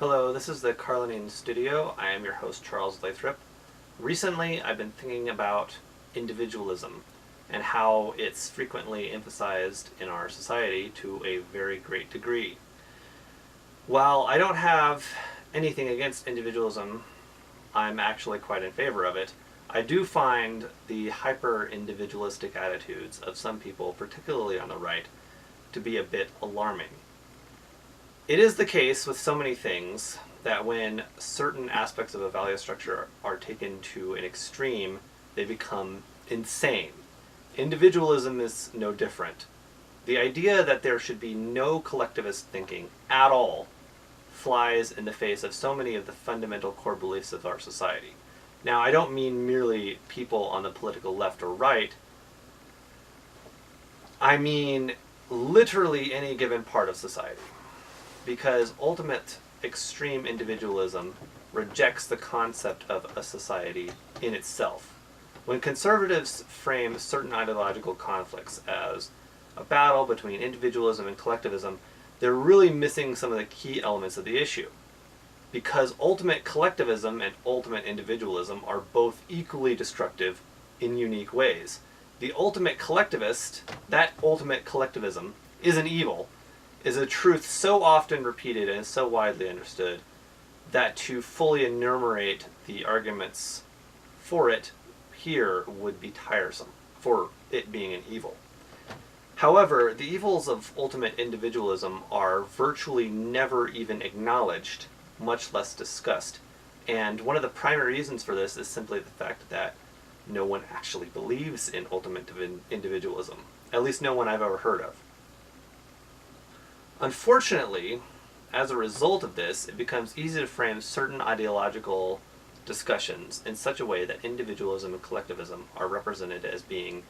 Hello, this is the Carlinine Studio. I am your host, Charles Lathrop. Recently, I've been thinking about individualism and how it's frequently emphasized in our society to a very great degree. While I don't have anything against individualism, I'm actually quite in favor of it. I do find the hyper-individualistic attitudes of some people, particularly on the right, to be a bit alarming. It is the case with so many things that when certain aspects of a value structure are taken to an extreme, they become insane. Individualism is no different. The idea that there should be no collectivist thinking at all flies in the face of so many of the fundamental core beliefs of our society. Now, I don't mean merely people on the political left or right. I mean literally any given part of society. Because ultimate extreme individualism rejects the concept of a society in itself. When conservatives frame certain ideological conflicts as a battle between individualism and collectivism, they're really missing some of the key elements of the issue. Because ultimate collectivism and ultimate individualism are both equally destructive in unique ways. The ultimate collectivist, that ultimate collectivism, is an evil, is a truth so often repeated and so widely understood that to fully enumerate the arguments for it here would be tiresome, for it being an evil. However, the evils of ultimate individualism are virtually never even acknowledged, much less discussed. And one of the primary reasons for this is simply the fact that no one actually believes in ultimate individualism, at least no one I've ever heard of. Unfortunately, as a result of this, it becomes easy to frame certain ideological discussions in such a way that individualism and collectivism are represented as being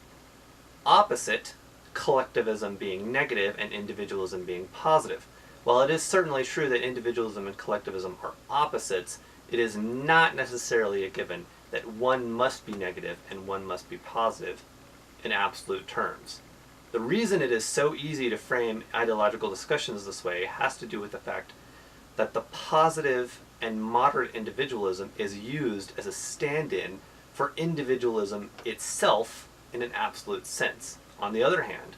opposite, collectivism being negative and individualism being positive. While it is certainly true that individualism and collectivism are opposites, it is not necessarily a given that one must be negative and one must be positive in absolute terms. The reason it is so easy to frame ideological discussions this way has to do with the fact that the positive and moderate individualism is used as a stand-in for individualism itself in an absolute sense. On the other hand,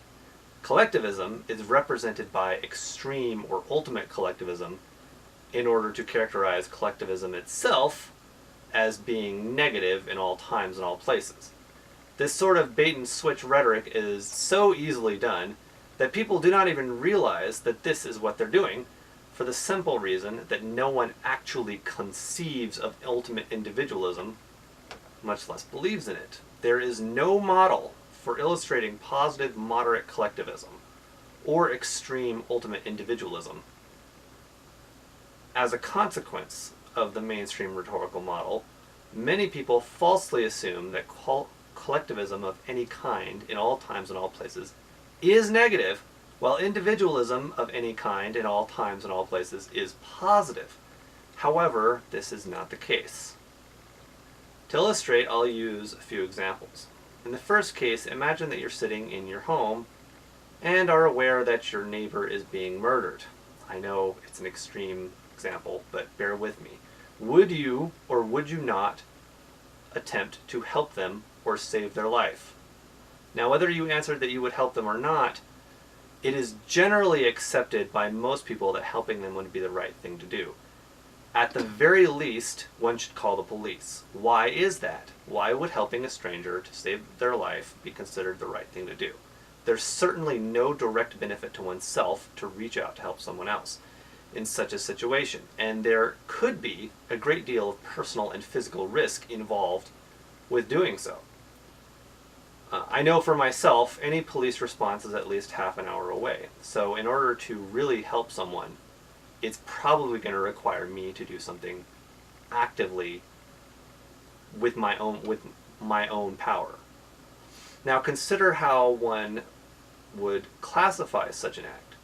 collectivism is represented by extreme or ultimate collectivism in order to characterize collectivism itself as being negative in all times and all places. This sort of bait-and-switch rhetoric is so easily done that people do not even realize that this is what they're doing, for the simple reason that no one actually conceives of ultimate individualism, much less believes in it. There is no model for illustrating positive moderate collectivism or extreme ultimate individualism. As a consequence of the mainstream rhetorical model, many people falsely assume that collectivism of any kind in all times and all places is negative, while individualism of any kind in all times and all places is positive. However, this is not the case. To illustrate, I'll use a few examples. In the first case, imagine that you're sitting in your home and are aware that your neighbor is being murdered. I know it's an extreme example, but bear with me. Would you or would you not attempt to help them or save their life? Now, whether you answered that you would help them or not, it is generally accepted by most people that helping them would be the right thing to do. At the very least, one should call the police. Why is that? Why would helping a stranger to save their life be considered the right thing to do? There's certainly no direct benefit to oneself to reach out to help someone else in such a situation, and there could be a great deal of personal and physical risk involved with doing so. I know for myself, any police response is at least half an hour away. So in order to really help someone, it's probably going to require me to do something actively with my own power. Now consider how one would classify such an act.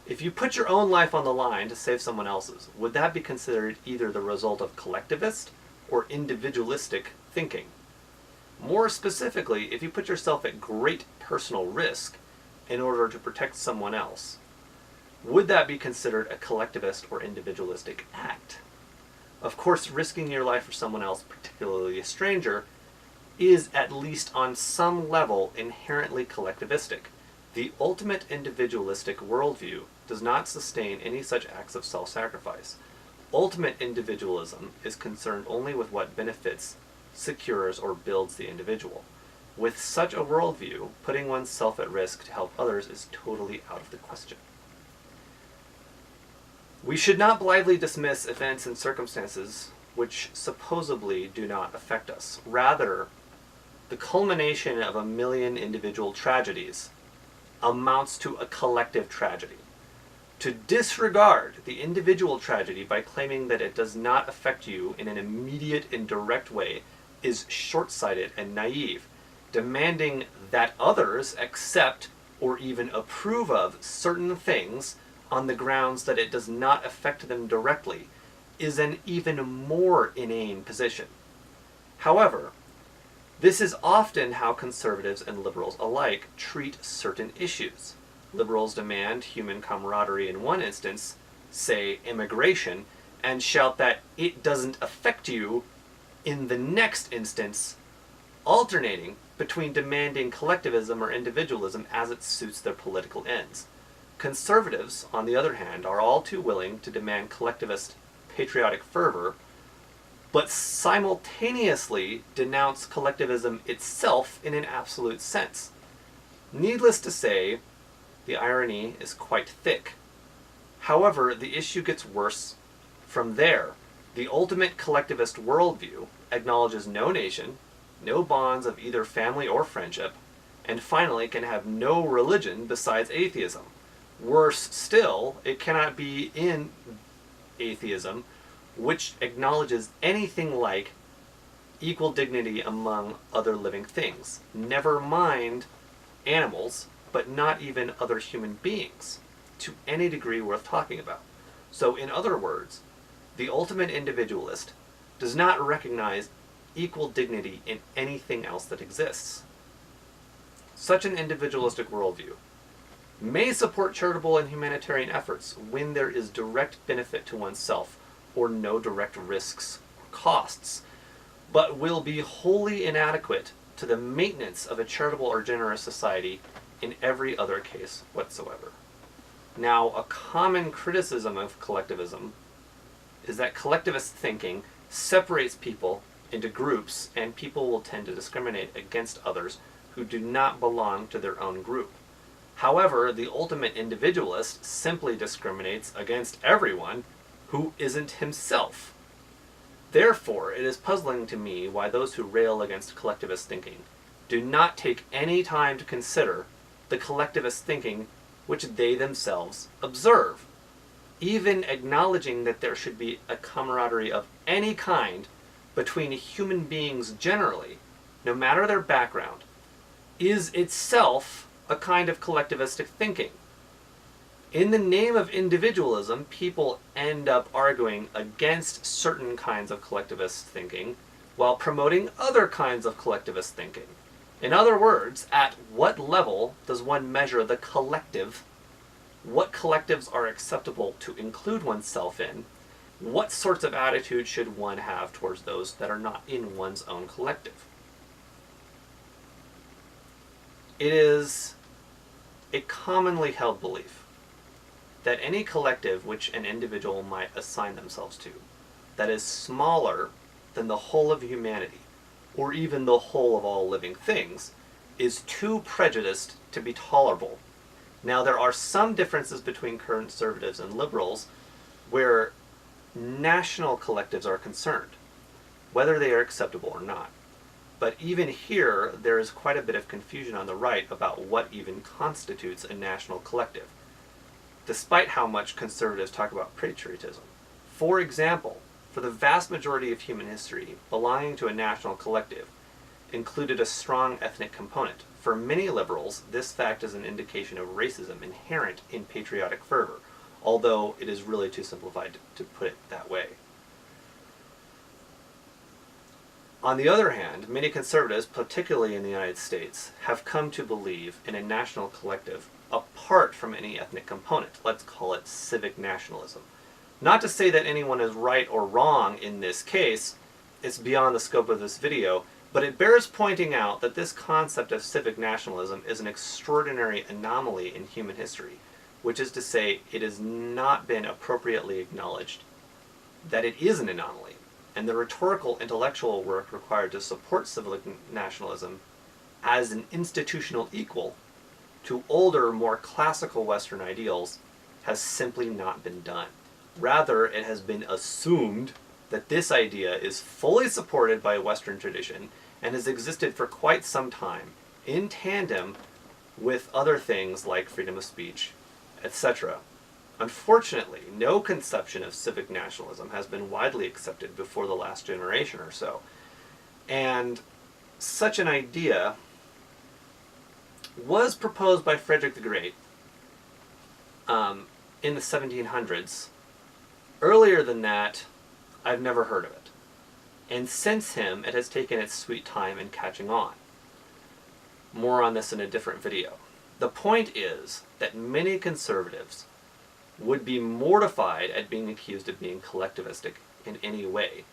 If you put your own life on the line to save someone else's, would that be considered either the result of collectivist or individualistic thinking? More specifically, if you put yourself at great personal risk in order to protect someone else, would that be considered a collectivist or individualistic act? Of course, risking your life for someone else, particularly a stranger, is at least on some level inherently collectivistic. The ultimate individualistic worldview does not sustain any such acts of self-sacrifice. Ultimate individualism is concerned only with what benefits, secures, or builds the individual. With such a worldview, putting oneself at risk to help others is totally out of the question. We should not blithely dismiss events and circumstances which supposedly do not affect us. Rather, the culmination of a million individual tragedies amounts to a collective tragedy. To disregard the individual tragedy by claiming that it does not affect you in an immediate and direct way is short-sighted and naive. Demanding that others accept or even approve of certain things on the grounds that it does not affect them directly is an even more inane position. However, this is often how conservatives and liberals alike treat certain issues. Liberals demand human camaraderie in one instance, say immigration, and shout that it doesn't affect you in the next instance, alternating between demanding collectivism or individualism as it suits their political ends. Conservatives, on the other hand, are all too willing to demand collectivist patriotic fervor, but simultaneously denounce collectivism itself in an absolute sense. Needless to say, the irony is quite thick. However, the issue gets worse from there. The ultimate collectivist worldview acknowledges no nation, no bonds of either family or friendship, and finally can have no religion besides atheism. Worse still, it cannot be in atheism, which acknowledges anything like equal dignity among other living things. Never mind animals, but not even other human beings, to any degree worth talking about. So in other words, the ultimate individualist does not recognize equal dignity in anything else that exists. Such an individualistic worldview may support charitable and humanitarian efforts when there is direct benefit to oneself or no direct risks or costs, but will be wholly inadequate to the maintenance of a charitable or generous society in every other case whatsoever. Now, a common criticism of collectivism is that collectivist thinking separates people into groups, and people will tend to discriminate against others who do not belong to their own group. However, the ultimate individualist simply discriminates against everyone who isn't himself. Therefore, it is puzzling to me why those who rail against collectivist thinking do not take any time to consider the collectivist thinking which they themselves observe. Even acknowledging that there should be a camaraderie of any kind between human beings generally, no matter their background, is itself a kind of collectivistic thinking. In the name of individualism, people end up arguing against certain kinds of collectivist thinking while promoting other kinds of collectivist thinking. In other words, at what level does one measure the collective? What collectives are acceptable to include oneself in? What sorts of attitudes should one have towards those that are not in one's own collective? It is a commonly held belief that any collective which an individual might assign themselves to, that is smaller than the whole of humanity, or even the whole of all living things, is too prejudiced to be tolerable. Now, there are some differences between conservatives and liberals where national collectives are concerned, whether they are acceptable or not. But even here, there is quite a bit of confusion on the right about what even constitutes a national collective, despite how much conservatives talk about patriotism. For example, for the vast majority of human history, belonging to a national collective included a strong ethnic component. For many liberals, this fact is an indication of racism inherent in patriotic fervor, although it is really too simplified to put it that way. On the other hand, many conservatives, particularly in the United States, have come to believe in a national collective apart from any ethnic component. Let's call it civic nationalism. Not to say that anyone is right or wrong in this case, it's beyond the scope of this video, but it bears pointing out that this concept of civic nationalism is an extraordinary anomaly in human history, which is to say, it has not been appropriately acknowledged that it is an anomaly, and the rhetorical intellectual work required to support civic nationalism as an institutional equal to older, more classical Western ideals has simply not been done. Rather, it has been assumed that this idea is fully supported by Western tradition and has existed for quite some time, in tandem with other things like freedom of speech, etc. Unfortunately, no conception of civic nationalism has been widely accepted before the last generation or so. And such an idea was proposed by Frederick the Great in the 1700s. Earlier than that, I've never heard of it. And since him, it has taken its sweet time in catching on. More on this in a different video. The point is that many conservatives would be mortified at being accused of being collectivistic in any way.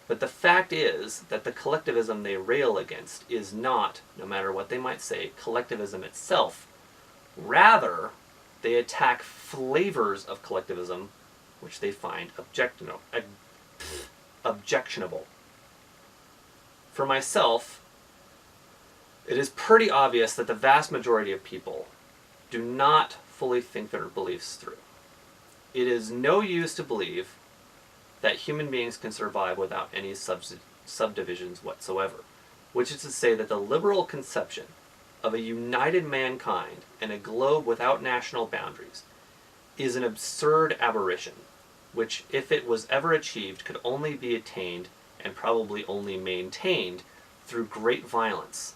But the fact is that the collectivism they rail against is not, no matter what they might say, collectivism itself. Rather, they attack flavors of collectivism which they find objectionable. For myself, it is pretty obvious that the vast majority of people do not fully think their beliefs through. It is no use to believe that human beings can survive without any subdivisions whatsoever, which is to say that the liberal conception of a united mankind and a globe without national boundaries is an absurd aberration, which, if it was ever achieved, could only be attained and probably only maintained through great violence.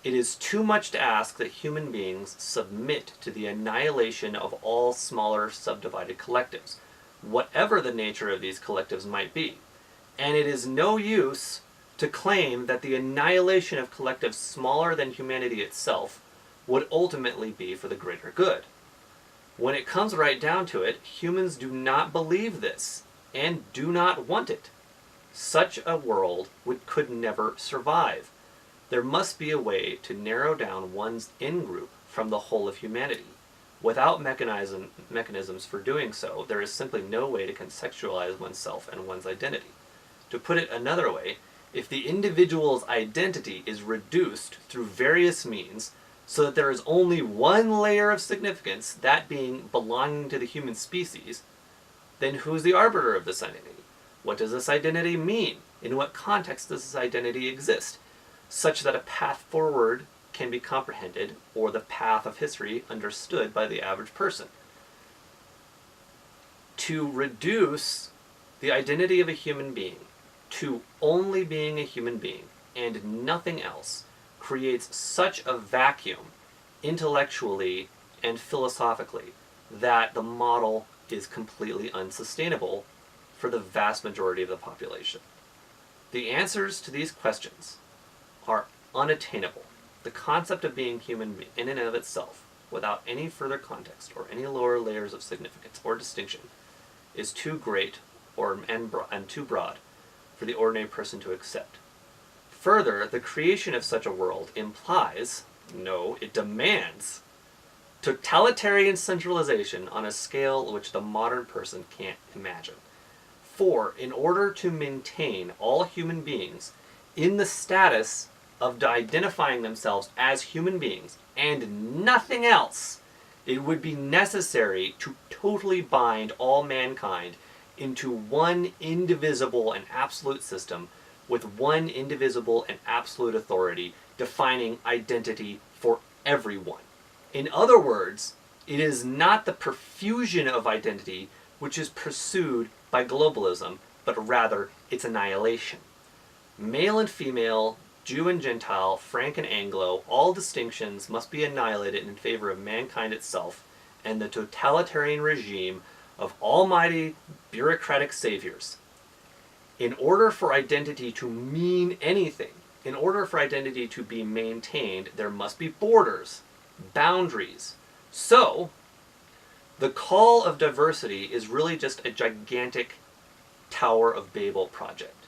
It is too much to ask that human beings submit to the annihilation of all smaller subdivided collectives, whatever the nature of these collectives might be. And it is no use to claim that the annihilation of collectives smaller than humanity itself would ultimately be for the greater good. When it comes right down to it, humans do not believe this, and do not want it. Such a world could never survive. There must be a way to narrow down one's in-group from the whole of humanity. Without mechanisms for doing so, there is simply no way to conceptualize oneself and one's identity. To put it another way, if the individual's identity is reduced through various means so that there is only one layer of significance, that being belonging to the human species, then who's the arbiter of this identity? What does this identity mean? In what context does this identity exist? Such that a path forward can be comprehended, or the path of history understood by the average person. To reduce the identity of a human being to only being a human being and nothing else creates such a vacuum intellectually and philosophically that the model is completely unsustainable for the vast majority of the population. The answers to these questions are unattainable. The concept of being human in and of itself, without any further context or any lower layers of significance or distinction, is too great and too broad for the ordinary person to accept. Further, the creation of such a world implies, no, it demands, totalitarian centralization on a scale which the modern person can't imagine. For, in order to maintain all human beings in the status of identifying themselves as human beings and nothing else, it would be necessary to totally bind all mankind into one indivisible and absolute system with one indivisible and absolute authority defining identity for everyone. In other words, it is not the profusion of identity which is pursued by globalism, but rather its annihilation. Male and female, Jew and Gentile, Frank and Anglo, all distinctions must be annihilated in favor of mankind itself and the totalitarian regime of almighty bureaucratic saviors. In order for identity to mean anything, in order for identity to be maintained, there must be borders, boundaries, So, the call of diversity is really just a gigantic Tower of Babel project,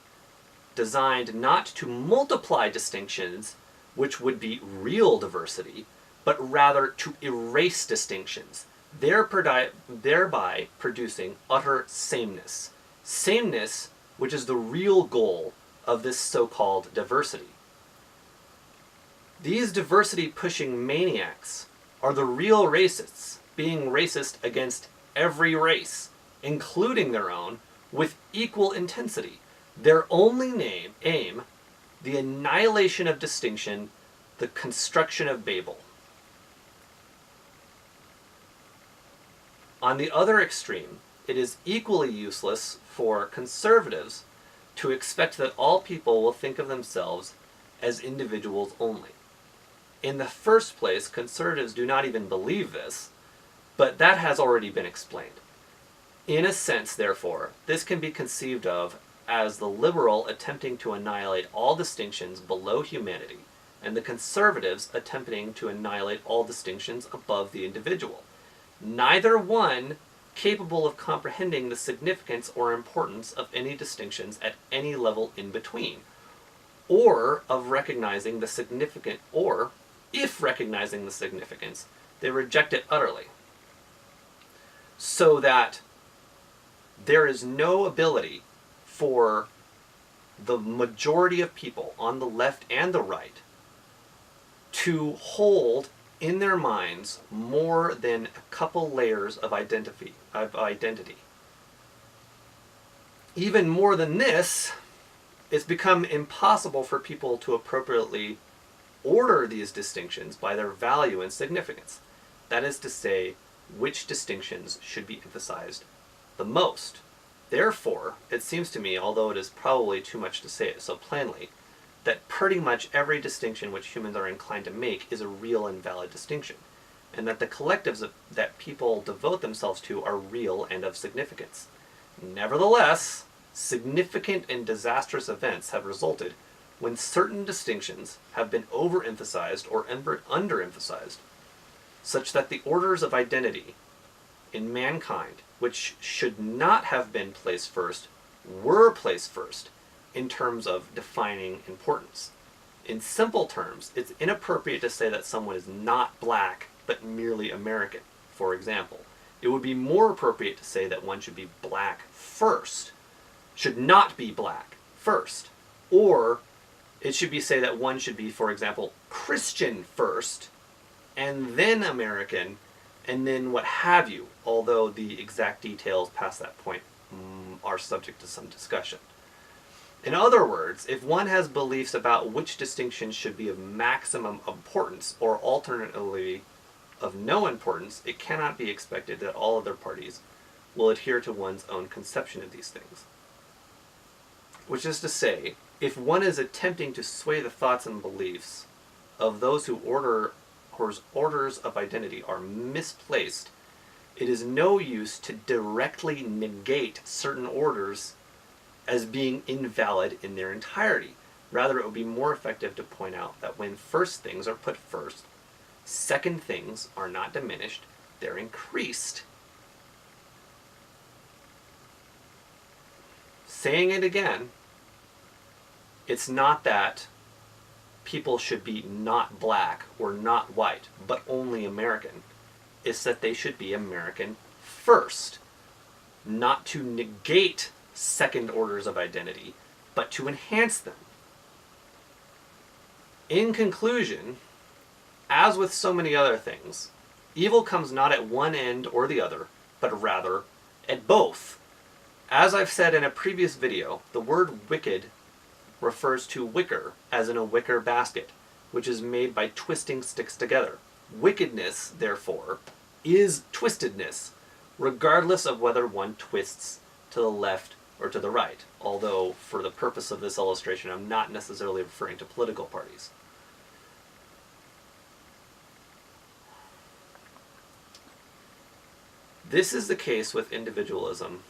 designed not to multiply distinctions, which would be real diversity, but rather to erase distinctions, thereby producing utter sameness. Sameness, which is the real goal of this so-called diversity. These diversity-pushing maniacs are the real racists, being racist against every race, including their own, with equal intensity. Their only aim, the annihilation of distinction, the construction of Babel. On the other extreme, it is equally useless for conservatives to expect that all people will think of themselves as individuals only. In the first place, conservatives do not even believe this, but that has already been explained. In a sense, therefore, this can be conceived of as the liberal attempting to annihilate all distinctions below humanity, and the conservatives attempting to annihilate all distinctions above the individual. Neither one capable of comprehending the significance or importance of any distinctions at any level in between, or of recognizing the significant, or, if recognizing the significance, they reject it utterly. So that there is no ability for the majority of people on the left and the right to hold in their minds more than a couple layers of identity. Even more than this, it's become impossible for people to appropriately order these distinctions by their value and significance. That is to say, which distinctions should be emphasized the most. Therefore, it seems to me, although it is probably too much to say it so plainly, that pretty much every distinction which humans are inclined to make is a real and valid distinction, and that the collectives that people devote themselves to are real and of significance. Nevertheless, significant and disastrous events have resulted when certain distinctions have been overemphasized or underemphasized, such that the orders of identity in mankind, which should not have been placed first, were placed first in terms of defining importance. In simple terms, it's inappropriate to say that someone is not black, but merely American, for example. It would be more appropriate to say that one should be black first, should not be black first, or it should be say that one should be, for example, Christian first, and then American, and then what have you, although the exact details past that point are subject to some discussion. In other words, if one has beliefs about which distinctions should be of maximum importance, or alternatively of no importance, it cannot be expected that all other parties will adhere to one's own conception of these things. Which is to say, if one is attempting to sway the thoughts and beliefs of those whose orders of identity are misplaced, it is no use to directly negate certain orders as being invalid in their entirety. Rather, it would be more effective to point out that when first things are put first, second things are not diminished, they're increased. Saying it again, it's not that people should be not black or not white, but only American. It's that they should be American first, not to negate second orders of identity, but to enhance them. In conclusion, as with so many other things, evil comes not at one end or the other, but rather at both. As I've said in a previous video, the word wicked refers to wicker, as in a wicker basket, which is made by twisting sticks together. Wickedness, therefore, is twistedness, regardless of whether one twists to the left or to the right, although for the purpose of this illustration I'm not necessarily referring to political parties. This is the case with individualism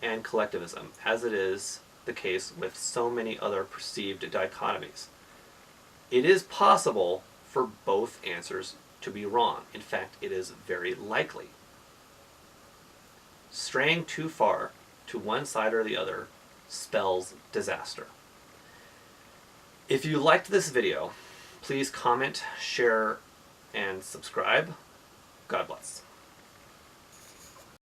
and collectivism, as it is the case with so many other perceived dichotomies. It is possible for both answers to be wrong. In fact, it is very likely. Straying too far to one side or the other spells disaster. If you liked this video, please comment, share, and subscribe. God bless.